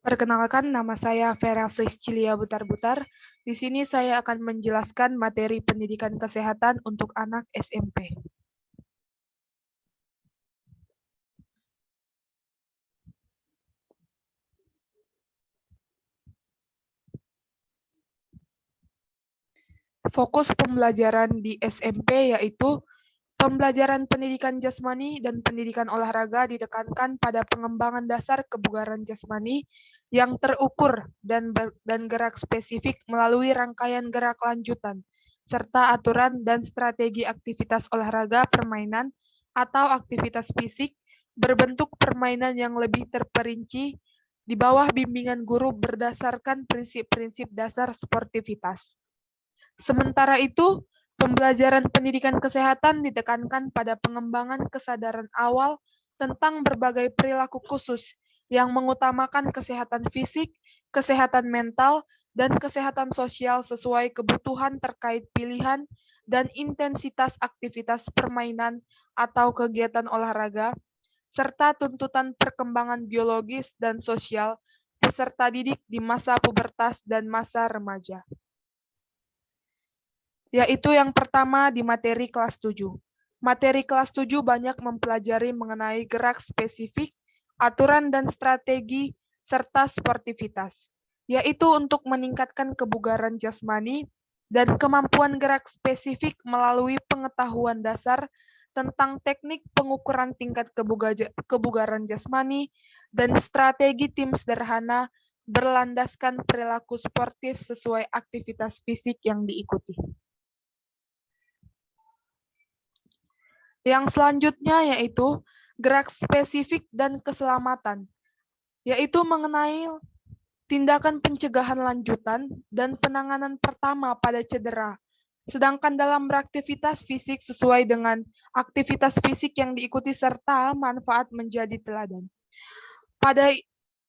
Perkenalkan, nama saya Vera Friscilia Butar-Butar. Di sini saya akan menjelaskan materi pendidikan kesehatan untuk anak SMP. Fokus pembelajaran di SMP yaitu pembelajaran pendidikan jasmani dan pendidikan olahraga ditekankan pada pengembangan dasar kebugaran jasmani yang terukur dan gerak spesifik melalui rangkaian gerak lanjutan, serta aturan dan strategi aktivitas olahraga permainan atau aktivitas fisik berbentuk permainan yang lebih terperinci di bawah bimbingan guru berdasarkan prinsip-prinsip dasar sportivitas. Sementara itu, pembelajaran pendidikan kesehatan ditekankan pada pengembangan kesadaran awal tentang berbagai perilaku khusus yang mengutamakan kesehatan fisik, kesehatan mental, dan kesehatan sosial sesuai kebutuhan terkait pilihan dan intensitas aktivitas permainan atau kegiatan olahraga, serta tuntutan perkembangan biologis dan sosial peserta didik di masa pubertas dan masa remaja. Yaitu yang pertama di materi kelas 7. Materi kelas 7 banyak mempelajari mengenai gerak spesifik, aturan dan strategi, serta sportivitas, yaitu untuk meningkatkan kebugaran jasmani dan kemampuan gerak spesifik melalui pengetahuan dasar tentang teknik pengukuran tingkat kebugaran jasmani dan strategi tim sederhana berlandaskan perilaku sportif sesuai aktivitas fisik yang diikuti. Yang selanjutnya yaitu gerak spesifik dan keselamatan, yaitu mengenai tindakan pencegahan lanjutan dan penanganan pertama pada cedera. Sedangkan dalam beraktivitas fisik sesuai dengan aktivitas fisik yang diikuti serta manfaat menjadi teladan. Pada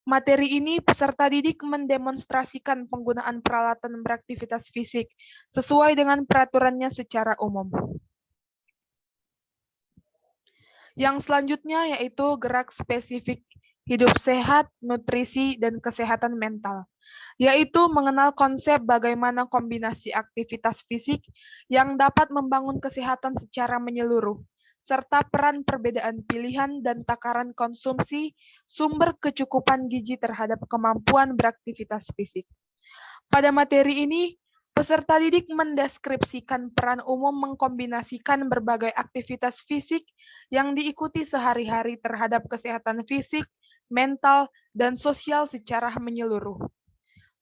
materi ini, peserta didik mendemonstrasikan penggunaan peralatan beraktivitas fisik sesuai dengan peraturannya secara umum. Yang selanjutnya yaitu gerak spesifik hidup sehat, nutrisi, dan kesehatan mental, yaitu mengenal konsep bagaimana kombinasi aktivitas fisik yang dapat membangun kesehatan secara menyeluruh, serta peran perbedaan pilihan dan takaran konsumsi sumber kecukupan gizi terhadap kemampuan beraktivitas fisik. Pada materi ini, peserta didik mendeskripsikan peran umum mengkombinasikan berbagai aktivitas fisik yang diikuti sehari-hari terhadap kesehatan fisik, mental, dan sosial secara menyeluruh.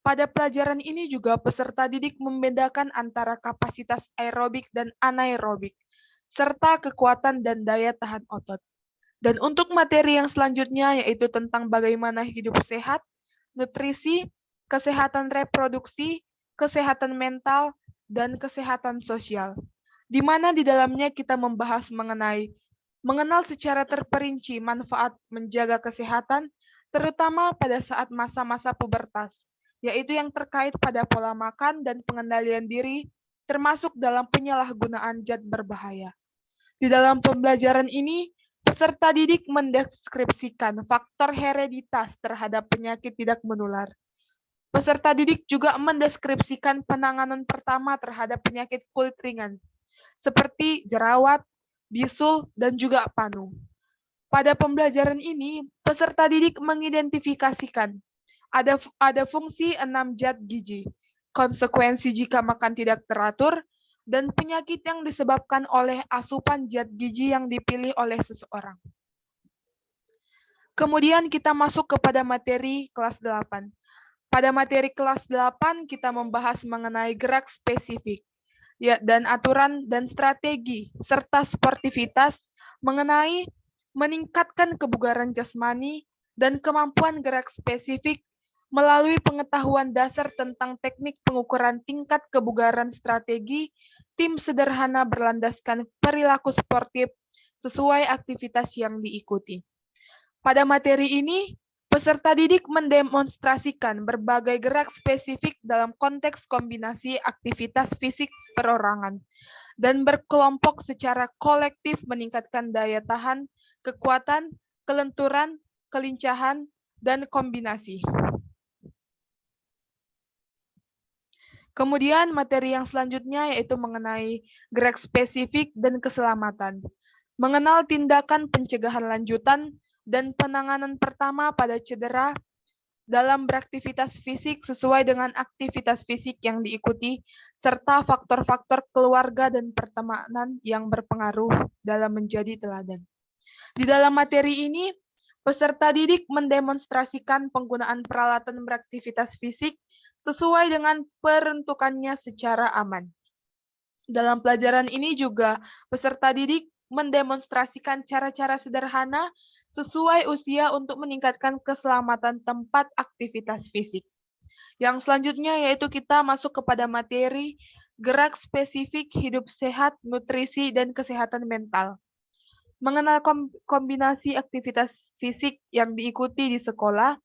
Pada pelajaran ini juga peserta didik membedakan antara kapasitas aerobik dan anaerobik, serta kekuatan dan daya tahan otot. Dan untuk materi yang selanjutnya yaitu tentang bagaimana hidup sehat, nutrisi, kesehatan reproduksi, kesehatan mental, dan kesehatan sosial, di mana di dalamnya kita membahas mengenai mengenal secara terperinci manfaat menjaga kesehatan, terutama pada saat masa-masa pubertas, yaitu yang terkait pada pola makan dan pengendalian diri, termasuk dalam penyalahgunaan zat berbahaya. Di dalam pembelajaran ini, peserta didik mendeskripsikan faktor hereditas terhadap penyakit tidak menular. Peserta didik juga mendeskripsikan penanganan pertama terhadap penyakit kulit ringan, seperti jerawat, bisul, dan juga panu. Pada pembelajaran ini, peserta didik mengidentifikasikan ada fungsi 6 zat gizi, konsekuensi jika makan tidak teratur, dan penyakit yang disebabkan oleh asupan zat gizi yang dipilih oleh seseorang. Kemudian kita masuk kepada materi kelas 8. Pada materi kelas 8, kita membahas mengenai gerak spesifik dan aturan dan strategi, serta sportivitas mengenai meningkatkan kebugaran jasmani dan kemampuan gerak spesifik melalui pengetahuan dasar tentang teknik pengukuran tingkat kebugaran strategi, tim sederhana berlandaskan perilaku sportif sesuai aktivitas yang diikuti. Pada materi ini, peserta didik mendemonstrasikan berbagai gerak spesifik dalam konteks kombinasi aktivitas fisik perorangan dan berkelompok secara kolektif meningkatkan daya tahan, kekuatan, kelenturan, kelincahan, dan kombinasi. Kemudian materi yang selanjutnya yaitu mengenai gerak spesifik dan keselamatan. Mengenal tindakan pencegahan lanjutan dan penanganan pertama pada cedera dalam beraktivitas fisik sesuai dengan aktivitas fisik yang diikuti, serta faktor-faktor keluarga dan pertemanan yang berpengaruh dalam menjadi teladan. Di dalam materi ini, peserta didik mendemonstrasikan penggunaan peralatan beraktivitas fisik sesuai dengan peruntukannya secara aman. Dalam pelajaran ini juga peserta didik mendemonstrasikan cara-cara sederhana sesuai usia untuk meningkatkan keselamatan tempat aktivitas fisik. Yang selanjutnya yaitu kita masuk kepada materi gerak spesifik hidup sehat, nutrisi, dan kesehatan mental. Mengenal kombinasi aktivitas fisik yang diikuti di sekolah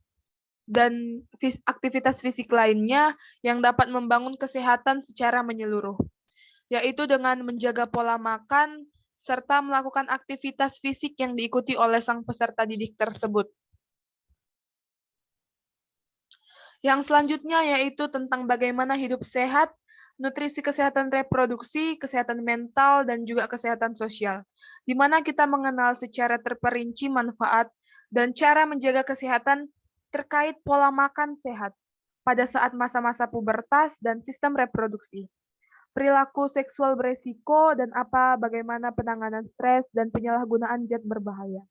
dan aktivitas fisik lainnya yang dapat membangun kesehatan secara menyeluruh, yaitu dengan menjaga pola makan serta melakukan aktivitas fisik yang diikuti oleh sang peserta didik tersebut. Yang selanjutnya yaitu tentang bagaimana hidup sehat, nutrisi kesehatan reproduksi, kesehatan mental, dan juga kesehatan sosial, di mana kita mengenal secara terperinci manfaat dan cara menjaga kesehatan terkait pola makan sehat pada saat masa-masa pubertas dan sistem reproduksi, perilaku seksual beresiko, dan bagaimana penanganan stres dan penyalahgunaan zat berbahaya.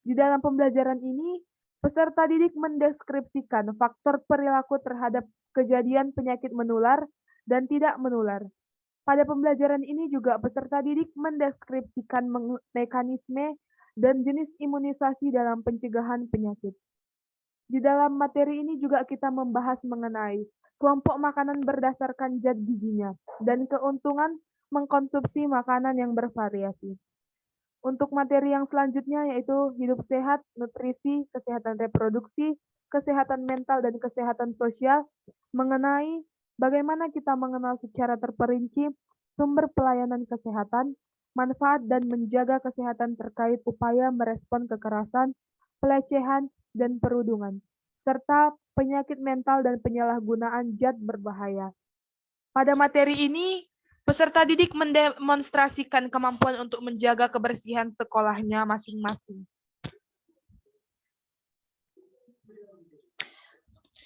Di dalam pembelajaran ini, peserta didik mendeskripsikan faktor perilaku terhadap kejadian penyakit menular dan tidak menular. Pada pembelajaran ini juga peserta didik mendeskripsikan mekanisme dan jenis imunisasi dalam pencegahan penyakit. Di dalam materi ini juga kita membahas mengenai kelompok makanan berdasarkan zat gizinya dan keuntungan mengkonsumsi makanan yang bervariasi. Untuk materi yang selanjutnya yaitu hidup sehat, nutrisi, kesehatan reproduksi, kesehatan mental, dan kesehatan sosial, mengenai bagaimana kita mengenal secara terperinci sumber pelayanan kesehatan, manfaat dan menjaga kesehatan terkait upaya merespon kekerasan, pelecehan, dan perundungan, serta penyakit mental dan penyalahgunaan zat berbahaya. Pada materi ini, peserta didik mendemonstrasikan kemampuan untuk menjaga kebersihan sekolahnya masing-masing.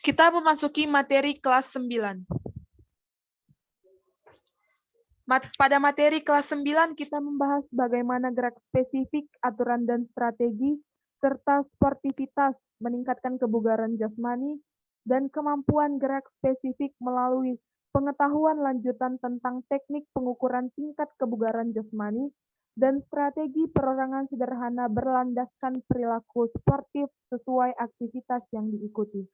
Kita memasuki materi kelas 9. Pada materi kelas 9, kita membahas bagaimana gerak spesifik, aturan dan strategi, serta sportivitas meningkatkan kebugaran jasmani, dan kemampuan gerak spesifik melalui pengetahuan lanjutan tentang teknik pengukuran tingkat kebugaran jasmani, dan strategi perorangan sederhana berlandaskan perilaku sportif sesuai aktivitas yang diikuti.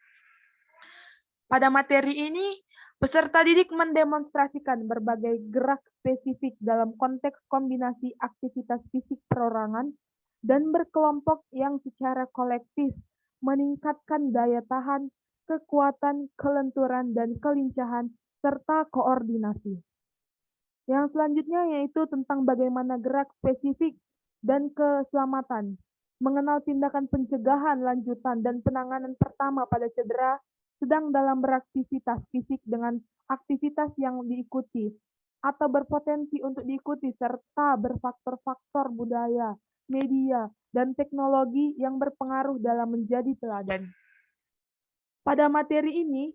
Pada materi ini, peserta didik mendemonstrasikan berbagai gerak spesifik dalam konteks kombinasi aktivitas fisik perorangan dan berkelompok yang secara kolektif meningkatkan daya tahan, kekuatan, kelenturan, dan kelincahan, serta koordinasi. Yang selanjutnya yaitu tentang bagaimana gerak spesifik dan keselamatan, mengenal tindakan pencegahan lanjutan dan penanganan pertama pada cedera sedang dalam beraktivitas fisik dengan aktivitas yang diikuti atau berpotensi untuk diikuti serta berfaktor-faktor budaya, media, dan teknologi yang berpengaruh dalam menjadi teladan. Pada materi ini,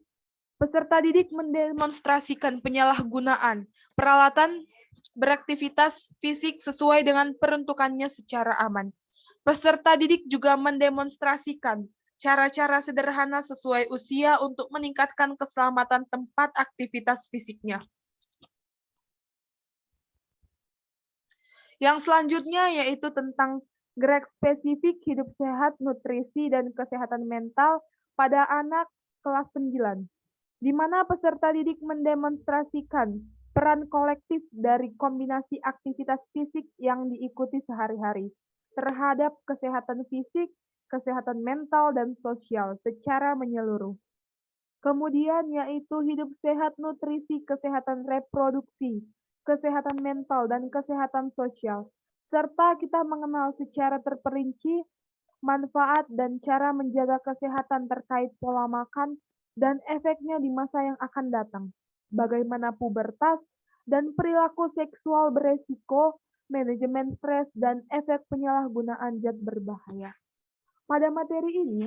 peserta didik mendemonstrasikan penyalahgunaan peralatan beraktivitas fisik sesuai dengan peruntukannya secara aman. Peserta didik juga mendemonstrasikan cara-cara sederhana sesuai usia untuk meningkatkan keselamatan tempat aktivitas fisiknya. Yang selanjutnya yaitu tentang gerak spesifik hidup sehat, nutrisi, dan kesehatan mental pada anak kelas 9, di mana peserta didik mendemonstrasikan peran kolektif dari kombinasi aktivitas fisik yang diikuti sehari-hari terhadap kesehatan fisik, kesehatan mental, dan sosial secara menyeluruh. Kemudian yaitu hidup sehat, nutrisi, kesehatan reproduksi, kesehatan mental, dan kesehatan sosial, serta kita mengenal secara terperinci manfaat dan cara menjaga kesehatan terkait pola makan dan efeknya di masa yang akan datang, bagaimana pubertas, dan perilaku seksual beresiko, manajemen stres, dan efek penyalahgunaan zat berbahaya. Pada materi ini,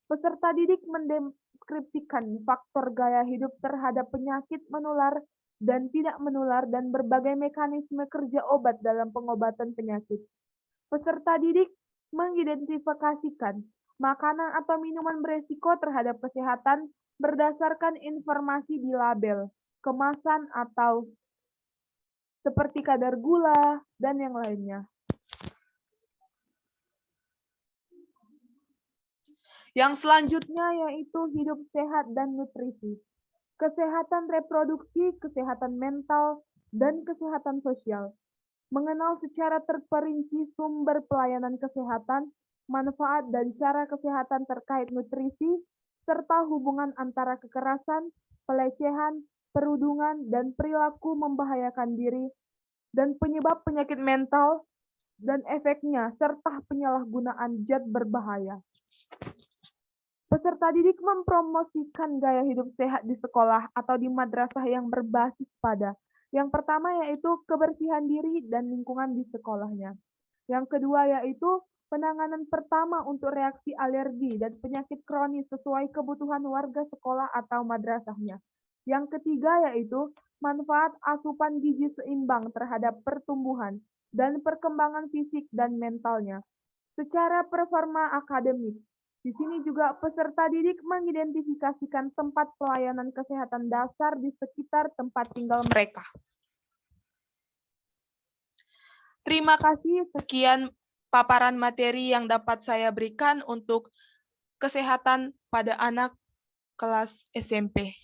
peserta didik mendeskripsikan faktor gaya hidup terhadap penyakit menular dan tidak menular dan berbagai mekanisme kerja obat dalam pengobatan penyakit. Peserta didik mengidentifikasikan makanan atau minuman beresiko terhadap kesehatan berdasarkan informasi di label, kemasan atau seperti kadar gula, dan yang lainnya. Yang selanjutnya yaitu hidup sehat dan nutrisi. Kesehatan reproduksi, kesehatan mental, dan kesehatan sosial. Mengenal secara terperinci sumber pelayanan kesehatan, manfaat dan cara kesehatan terkait nutrisi, serta hubungan antara kekerasan, pelecehan, perundungan, dan perilaku membahayakan diri, dan penyebab penyakit mental, dan efeknya, serta penyalahgunaan zat berbahaya. Peserta didik mempromosikan gaya hidup sehat di sekolah atau di madrasah yang berbasis pada yang pertama yaitu kebersihan diri dan lingkungan di sekolahnya. Yang kedua yaitu penanganan pertama untuk reaksi alergi dan penyakit kronis sesuai kebutuhan warga sekolah atau madrasahnya. Yang ketiga yaitu manfaat asupan gizi seimbang terhadap pertumbuhan dan perkembangan fisik dan mentalnya. Secara performa akademik, di sini juga peserta didik mengidentifikasikan tempat pelayanan kesehatan dasar di sekitar tempat tinggal mereka. Terima kasih, sekian paparan materi yang dapat saya berikan untuk kesehatan pada anak kelas SMP.